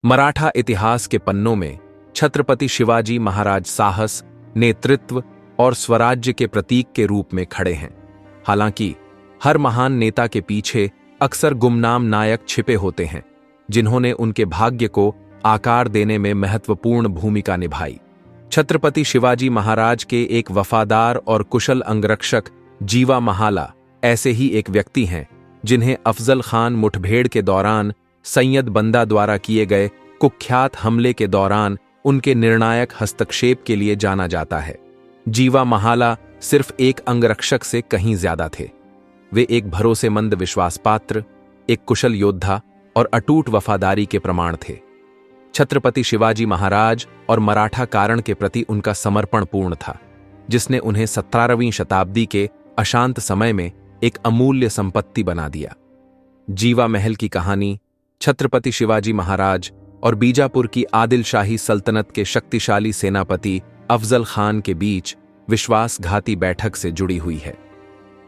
मराठा इतिहास के पन्नों में छत्रपति शिवाजी महाराज साहस, नेतृत्व और स्वराज्य के प्रतीक के रूप में खड़े हैं। हालांकि हर महान नेता के पीछे अक्सर गुमनाम नायक छिपे होते हैं, जिन्होंने उनके भाग्य को आकार देने में महत्वपूर्ण भूमिका निभाई। छत्रपति शिवाजी महाराज के एक वफादार और कुशल अंगरक्षक जीवा महाला ऐसे ही एक व्यक्ति हैं, जिन्हें अफजल खान मुठभेड़ के दौरान सैयद बंदा द्वारा किए गए कुख्यात हमले के दौरान उनके निर्णायक हस्तक्षेप के लिए जाना जाता है। जीवा महाला सिर्फ एक अंगरक्षक से कहीं ज्यादा थे। वे एक भरोसेमंद विश्वासपात्र, एक कुशल योद्धा और अटूट वफादारी के प्रमाण थे। छत्रपति शिवाजी महाराज और मराठा कारण के प्रति उनका समर्पण पूर्ण था, जिसने उन्हें 17वीं शताब्दी के अशांत समय में एक अमूल्य संपत्ति बना दिया। जीवा महल की कहानी छत्रपति शिवाजी महाराज और बीजापुर की आदिलशाही सल्तनत के शक्तिशाली सेनापति अफजल खान के बीच विश्वासघाती बैठक से जुड़ी हुई है।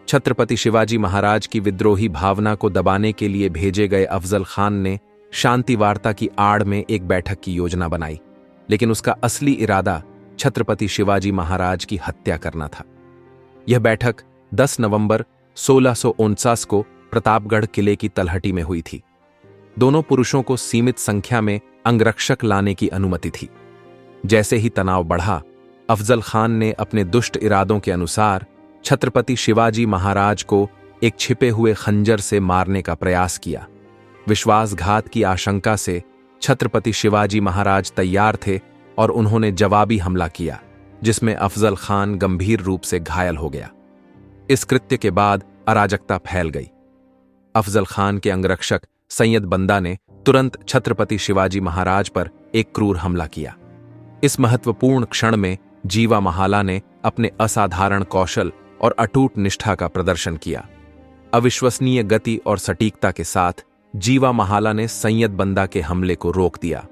छत्रपति शिवाजी महाराज की विद्रोही भावना को दबाने के लिए भेजे गए अफजल खान ने शांति वार्ता की आड़ में एक बैठक की योजना बनाई, लेकिन उसका असली इरादा छत्रपति शिवाजी महाराज की हत्या करना था। यह बैठक 10 नवंबर 1649 को प्रतापगढ़ किले की तलहटी में हुई थी। दोनों पुरुषों को सीमित संख्या में अंगरक्षक लाने की अनुमति थी। जैसे ही तनाव बढ़ा, अफजल खान ने अपने दुष्ट इरादों के अनुसार छत्रपति शिवाजी महाराज को एक छिपे हुए खंजर से मारने का प्रयास किया। विश्वासघात की आशंका से छत्रपति शिवाजी महाराज तैयार थे और उन्होंने जवाबी हमला किया, जिसमें अफजल खान गंभीर रूप से घायल हो गया। इस कृत्य के बाद अराजकता फैल गई। अफजल खान के अंगरक्षक सैयद बंदा ने तुरंत छत्रपति शिवाजी महाराज पर एक क्रूर हमला किया। इस महत्वपूर्ण क्षण में जीवा महाला ने अपने असाधारण कौशल और अटूट निष्ठा का प्रदर्शन किया। अविश्वसनीय गति और सटीकता के साथ जीवा महाला ने सैयद बंदा के हमले को रोक दिया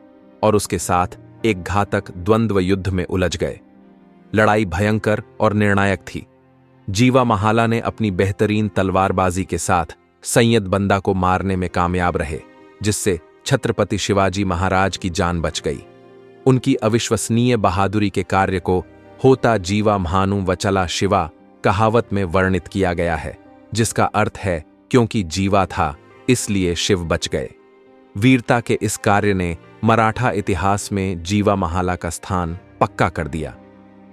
और उसके साथ एक घातक द्वंद्व युद्ध में उलझ गए। लड़ाई भयंकर और निर्णायक थी। जीवा महाला ने अपनी बेहतरीन तलवारबाजी के साथ सैयद बंदा को मारने में कामयाब रहे, जिससे छत्रपति शिवाजी महाराज की जान बच गई। उनकी अविश्वसनीय बहादुरी के कार्य को होता जीवा महानु वचला शिवा कहावत में वर्णित किया गया है, जिसका अर्थ है क्योंकि जीवा था इसलिए शिव बच गए। वीरता के इस कार्य ने मराठा इतिहास में जीवा महाला का स्थान पक्का कर दिया।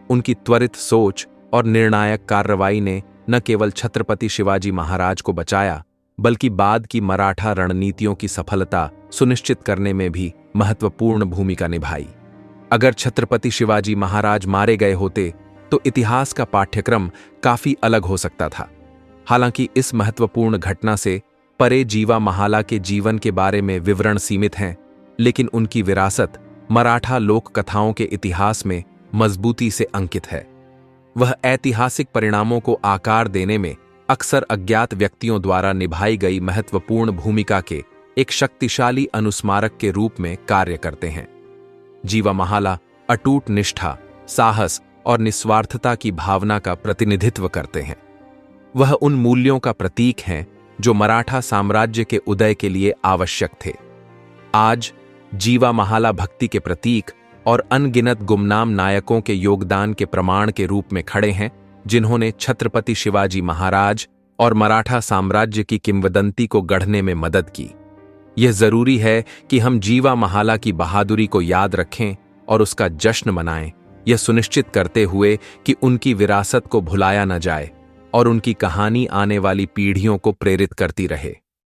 उनकी त्वरित सोच और निर्णायक कार्रवाई ने न केवल छत्रपति शिवाजी महाराज को बचाया, बल्कि बाद की मराठा रणनीतियों की सफलता सुनिश्चित करने में भी महत्वपूर्ण भूमिका निभाई। अगर छत्रपति शिवाजी महाराज मारे गए होते तो इतिहास का पाठ्यक्रम काफी अलग हो सकता था। हालांकि इस महत्वपूर्ण घटना से परे जीवा महाला के जीवन के बारे में विवरण सीमित हैं, लेकिन उनकी विरासत मराठा लोक कथाओं के इतिहास में मजबूती से अंकित है। वह ऐतिहासिक परिणामों को आकार देने में अक्सर अज्ञात व्यक्तियों द्वारा निभाई गई महत्वपूर्ण भूमिका के एक शक्तिशाली अनुस्मारक के रूप में कार्य करते हैं। जीवा महाला अटूट निष्ठा, साहस और निस्वार्थता की भावना का प्रतिनिधित्व करते हैं। वह उन मूल्यों का प्रतीक हैं जो मराठा साम्राज्य के उदय के लिए आवश्यक थे। आज जीवा महाला भक्ति के प्रतीक और अनगिनत गुमनाम नायकों के योगदान के प्रमाण के रूप में खड़े हैं, जिन्होंने छत्रपति शिवाजी महाराज और मराठा साम्राज्य की किंवदंती को गढ़ने में मदद की। यह जरूरी है कि हम जीवा महाला की बहादुरी को याद रखें और उसका जश्न मनाएं, यह सुनिश्चित करते हुए कि उनकी विरासत को भुलाया न जाए और उनकी कहानी आने वाली पीढ़ियों को प्रेरित करती रहे।